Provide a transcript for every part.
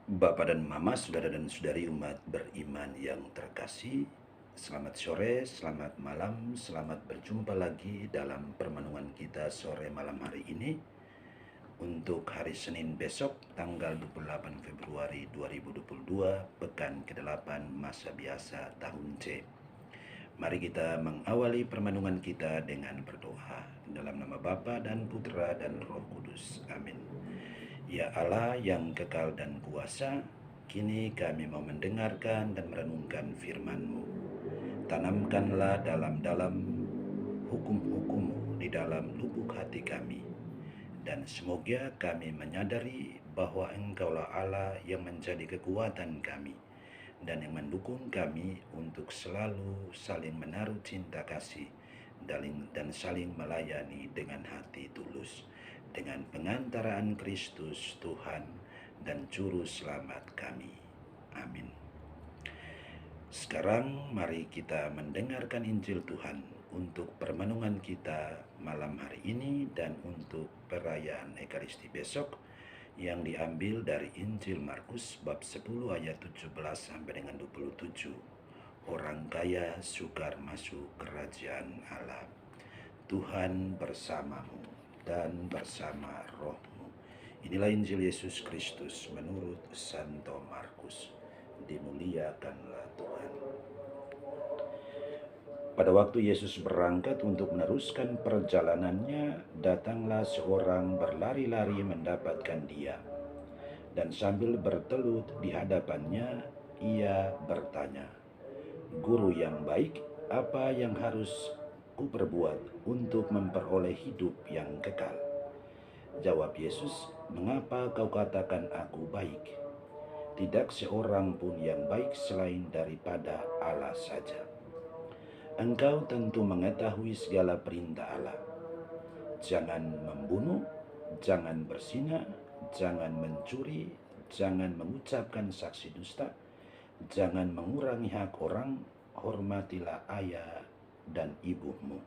Bapak dan Mama, saudara dan saudari umat beriman yang terkasih, selamat sore, selamat malam, selamat berjumpa lagi dalam permenungan kita sore malam hari ini untuk hari Senin besok tanggal 28 Februari 2022, pekan ke-8 masa biasa tahun C. Mari kita mengawali permenungan kita dengan berdoa dalam nama Bapa dan Putra dan Roh Kudus. Amin. Ya Allah yang kekal dan kuasa, kini kami mau mendengarkan dan merenungkan firman-Mu. Tanamkanlah dalam-dalam hukum-hukum-Mu di dalam lubuk hati kami. Dan semoga kami menyadari bahwa Engkaulah Allah yang menjadi kekuatan kami dan yang mendukung kami untuk selalu saling menaruh cinta kasih dan saling melayani dengan hati tulus, dengan pengantaraan Kristus Tuhan dan Juru Selamat kami. Amin. Sekarang mari kita mendengarkan Injil Tuhan untuk permenungan kita malam hari ini dan untuk perayaan Ekaristi besok yang diambil dari Injil Markus bab 10 ayat 17 sampai dengan 27. Orang kaya sukar masuk kerajaan Allah. Tuhan bersamamu dan bersama rohmu. Inilah Injil Yesus Kristus menurut Santo Markus. Dimuliakanlah Tuhan. Pada waktu Yesus berangkat untuk meneruskan perjalanannya, datanglah seorang berlari-lari mendapatkan dia. Dan sambil bertelut di hadapannya, ia bertanya, "Guru yang baik, apa yang harus kuperbuat untuk memperoleh hidup yang kekal?" Jawab Yesus, "Mengapa kau katakan aku baik? Tidak seorang pun yang baik selain daripada Allah saja. Engkau tentu mengetahui segala perintah Allah. Jangan membunuh, jangan berzina, jangan mencuri, jangan mengucapkan saksi dusta, jangan mengurangi hak orang, hormatilah ayah dan ibumu."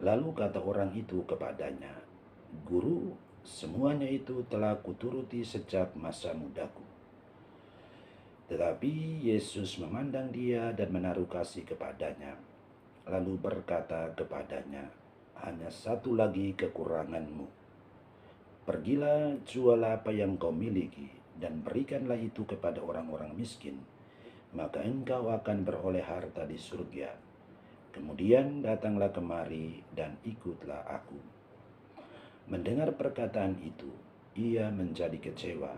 Lalu kata orang itu kepadanya, "Guru, semuanya itu telah kuturuti sejak masa mudaku." Tetapi Yesus memandang dia dan menaruh kasih kepadanya, lalu berkata kepadanya, "Hanya satu lagi kekuranganmu. Pergilah, jual apa yang kau miliki, dan berikanlah itu kepada orang-orang miskin, maka engkau akan beroleh harta di surga. Kemudian datanglah kemari dan ikutlah aku." Mendengar perkataan itu, ia menjadi kecewa,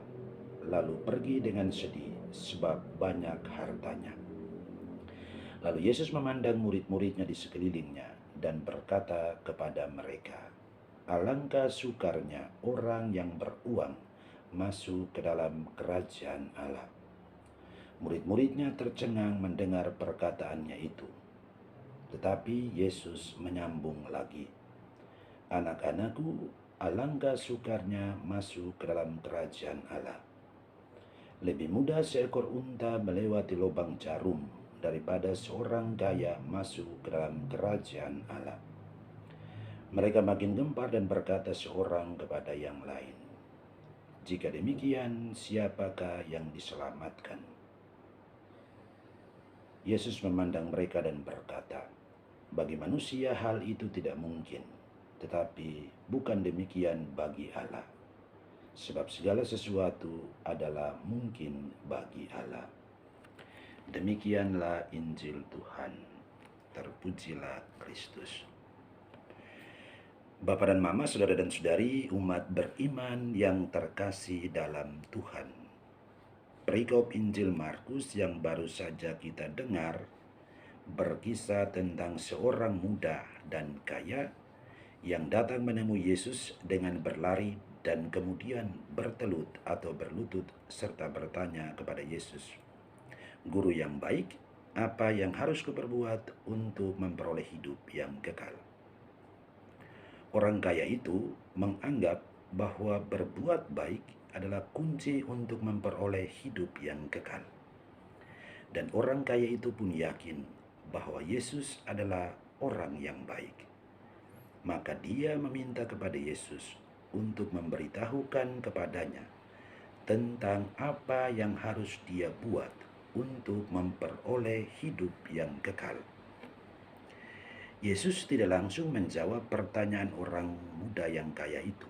lalu pergi dengan sedih sebab banyak hartanya. Lalu Yesus memandang murid-muridnya di sekelilingnya dan berkata kepada mereka, "Alangkah sukarnya orang yang beruang masuk ke dalam kerajaan Allah." Murid-muridnya tercengang mendengar perkataannya itu. Tetapi Yesus menyambung lagi, "Anak-anakku, alangkah sukarnya masuk ke dalam kerajaan Allah. Lebih mudah seekor unta melewati lubang jarum daripada seorang kaya masuk ke dalam kerajaan Allah." Mereka makin gempar dan berkata seorang kepada yang lain, "Jika demikian, siapakah yang diselamatkan?" Yesus memandang mereka dan berkata, "Bagi manusia hal itu tidak mungkin, tetapi bukan demikian bagi Allah. Sebab segala sesuatu adalah mungkin bagi Allah." Demikianlah Injil Tuhan. Terpujilah Kristus. Bapak dan Mama, saudara dan saudari umat beriman yang terkasih dalam Tuhan. Perikop Injil Markus yang baru saja kita dengar berkisah tentang seorang muda dan kaya yang datang menemui Yesus dengan berlari dan kemudian bertelut atau berlutut serta bertanya kepada Yesus, "Guru yang baik, apa yang harus kuperbuat untuk memperoleh hidup yang kekal?" Orang kaya itu menganggap bahwa berbuat baik adalah kunci untuk memperoleh hidup yang kekal. Dan orang kaya itu pun yakin bahwa Yesus adalah orang yang baik. Maka dia meminta kepada Yesus untuk memberitahukan kepadanya tentang apa yang harus dia buat untuk memperoleh hidup yang kekal. Yesus tidak langsung menjawab pertanyaan orang muda yang kaya itu,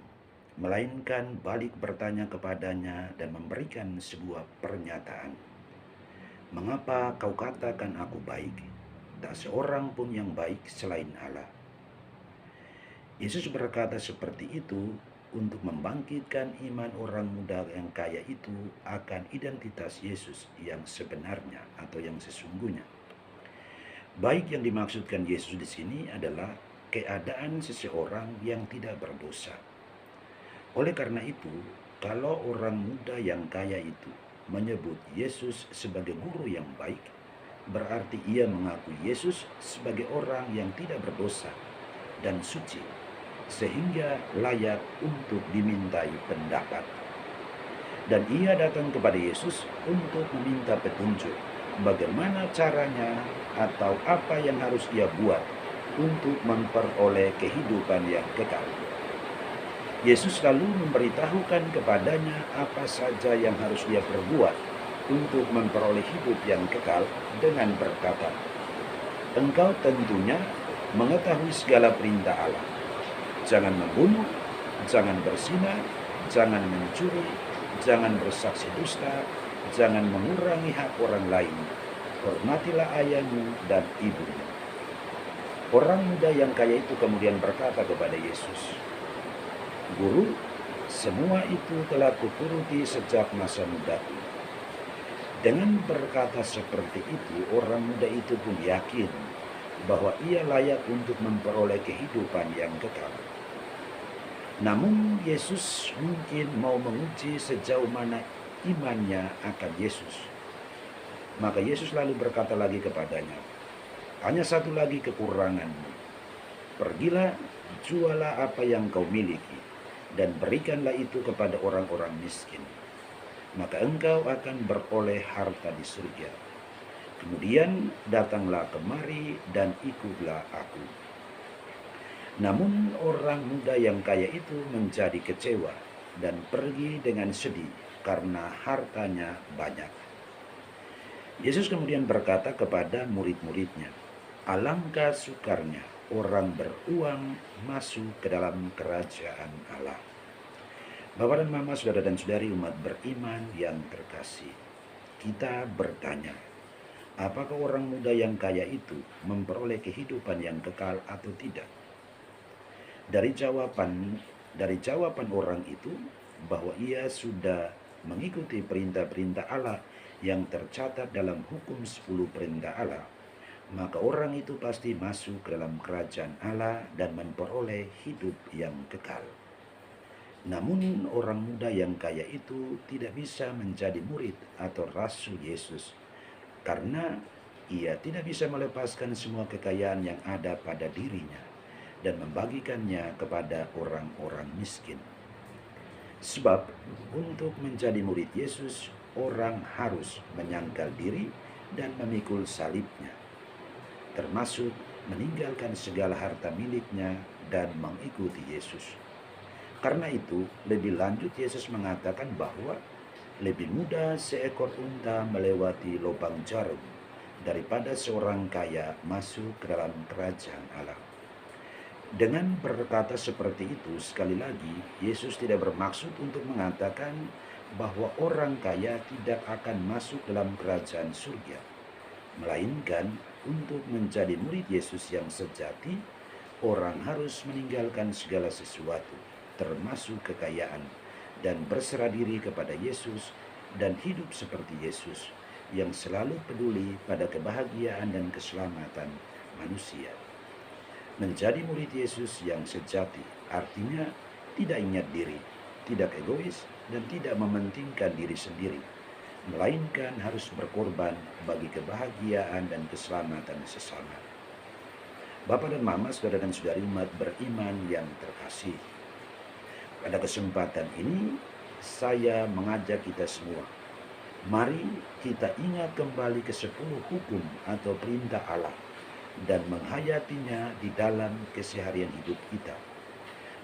melainkan balik bertanya kepadanya dan memberikan sebuah pernyataan. Mengapa kau katakan aku baik? Tak seorang pun yang baik selain Allah. Yesus berkata seperti itu untuk membangkitkan iman orang muda yang kaya itu akan identitas Yesus yang sebenarnya atau yang sesungguhnya. Baik yang dimaksudkan Yesus di sini adalah keadaan seseorang yang tidak berdosa. Oleh karena itu, kalau orang muda yang kaya itu menyebut Yesus sebagai guru yang baik, berarti ia mengakui Yesus sebagai orang yang tidak berdosa dan suci, sehingga layak untuk dimintai pendapat. Dan ia datang kepada Yesus untuk meminta petunjuk bagaimana caranya atau apa yang harus ia buat untuk memperoleh kehidupan yang kekal. Yesus lalu memberitahukan kepadanya apa saja yang harus dia perbuat untuk memperoleh hidup yang kekal dengan berkata, "Engkau tentunya mengetahui segala perintah Allah. Jangan membunuh, jangan berzina, jangan mencuri, jangan bersaksi dusta, jangan mengurangi hak orang lain. Hormatilah ayahmu dan ibumu." Orang muda yang kaya itu kemudian berkata kepada Yesus, "Guru, semua itu telah kuturuti sejak masa mudaku." Dengan berkata seperti itu, orang muda itu pun yakin bahwa ia layak untuk memperoleh kehidupan yang kekal. Namun Yesus mungkin mau menguji sejauh mana imannya akan Yesus. Maka Yesus lalu berkata lagi kepadanya, "Hanya satu lagi kekuranganmu. Pergilah, jualah apa yang kau miliki, dan berikanlah itu kepada orang-orang miskin. Maka engkau akan beroleh harta di surga. Kemudian datanglah kemari dan ikutlah aku." Namun orang muda yang kaya itu menjadi kecewa dan pergi dengan sedih karena hartanya banyak. Yesus kemudian berkata kepada murid-muridnya, "Alangkah sukarnya orang beruang masuk ke dalam kerajaan Allah." Bapak dan Mama, saudara dan saudari umat beriman yang terkasih, kita bertanya, apakah orang muda yang kaya itu memperoleh kehidupan yang kekal atau tidak? Dari jawaban orang itu bahwa ia sudah mengikuti perintah-perintah Allah yang tercatat dalam hukum 10 perintah Allah, maka orang itu pasti masuk ke dalam kerajaan Allah dan memperoleh hidup yang kekal. Namun orang muda yang kaya itu tidak bisa menjadi murid atau rasul Yesus karena ia tidak bisa melepaskan semua kekayaan yang ada pada dirinya dan membagikannya kepada orang-orang miskin. Sebab untuk menjadi murid Yesus, orang harus menyangkal diri dan memikul salibnya, termasuk meninggalkan segala harta miliknya dan mengikuti Yesus. Karena itu, lebih lanjut Yesus mengatakan bahwa lebih mudah seekor unta melewati lubang jarum daripada seorang kaya masuk ke dalam kerajaan Allah. Dengan berkata seperti itu, sekali lagi, Yesus tidak bermaksud untuk mengatakan bahwa orang kaya tidak akan masuk dalam kerajaan surga, melainkan untuk menjadi murid Yesus yang sejati, orang harus meninggalkan segala sesuatu, termasuk kekayaan, dan berserah diri kepada Yesus dan hidup seperti Yesus yang selalu peduli pada kebahagiaan dan keselamatan manusia. Menjadi murid Yesus yang sejati artinya tidak ingat diri, tidak egois, dan tidak mementingkan diri sendiri, melainkan harus berkorban bagi kebahagiaan dan keselamatan sesama. Bapak dan Mama, saudara dan saudari umat beriman yang terkasih, pada kesempatan ini saya mengajak kita semua, mari kita ingat kembali ke 10 hukum atau perintah Allah dan menghayatinya di dalam keseharian hidup kita,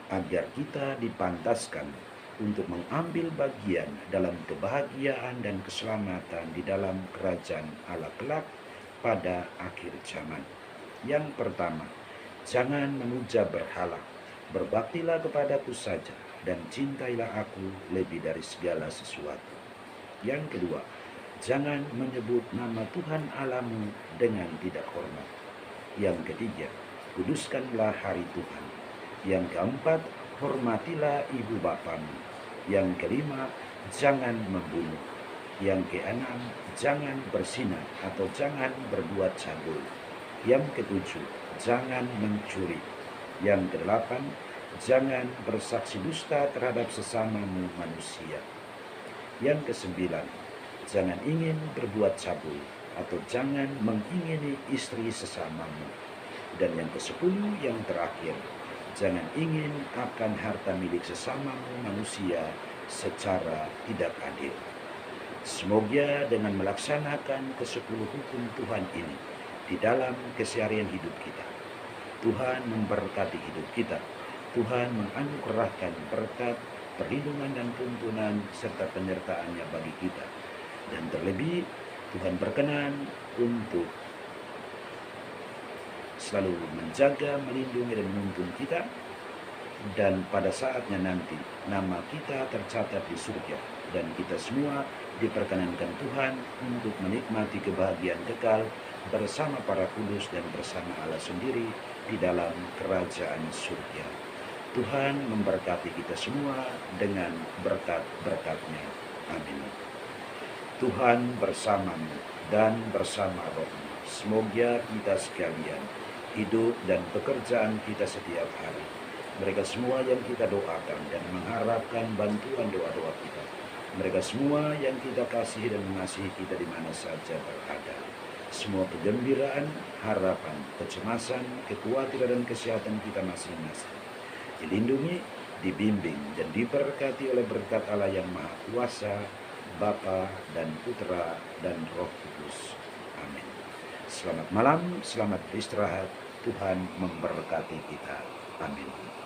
agar kita dipantaskan untuk mengambil bagian dalam kebahagiaan dan keselamatan di dalam kerajaan Allah kelak pada akhir zaman. Yang pertama, jangan memuja berhala, berbaktilah kepadaku saja, dan cintailah aku lebih dari segala sesuatu. Yang kedua, jangan menyebut nama Tuhan Allahmu dengan tidak hormat. Yang ketiga, kuduskanlah hari Tuhan. Yang keempat, hormatilah ibu bapamu. Yang kelima, jangan membunuh. Yang keenam, jangan berzinah atau jangan berbuat cabul. Yang ketujuh, jangan mencuri. Yang kedelapan, jangan bersaksi dusta terhadap sesamamu manusia. Yang kesembilan, jangan ingin berbuat cabul atau jangan mengingini istri sesamamu. Dan yang kesepuluh, yang terakhir, jangan ingin akan harta milik sesamamu manusia secara tidak adil. Semoga dengan melaksanakan kesepuluh hukum Tuhan ini di dalam keseharian hidup kita, Tuhan memberkati hidup kita. Tuhan menganugerahkan berkat, perlindungan dan tuntunan serta penyertaannya bagi kita. Dan terlebih, Tuhan berkenan untuk selalu menjaga, melindungi dan menuntun kita, dan pada saatnya nanti nama kita tercatat di surga dan kita semua diperkenankan Tuhan untuk menikmati kebahagiaan kekal bersama para kudus dan bersama Allah sendiri di dalam kerajaan surga. Tuhan memberkati kita semua dengan berkat-berkat-Nya. Amin. Tuhan bersamamu dan bersama rohmu. Semoga kita sekalian, hidup dan pekerjaan kita setiap hari, mereka semua yang kita doakan dan mengharapkan bantuan doa-doa kita, mereka semua yang kita kasihi dan mengasihi kita di mana saja berada, semua kegembiraan, harapan, kecemasan, kekhawatiran dan kesehatan kita masing-masing dilindungi, dibimbing dan diberkati oleh berkat Allah yang Maha Kuasa, Bapa dan Putra dan Roh Kudus. Amin. Selamat malam, selamat beristirahat. Tuhan memberkati kita. Amin.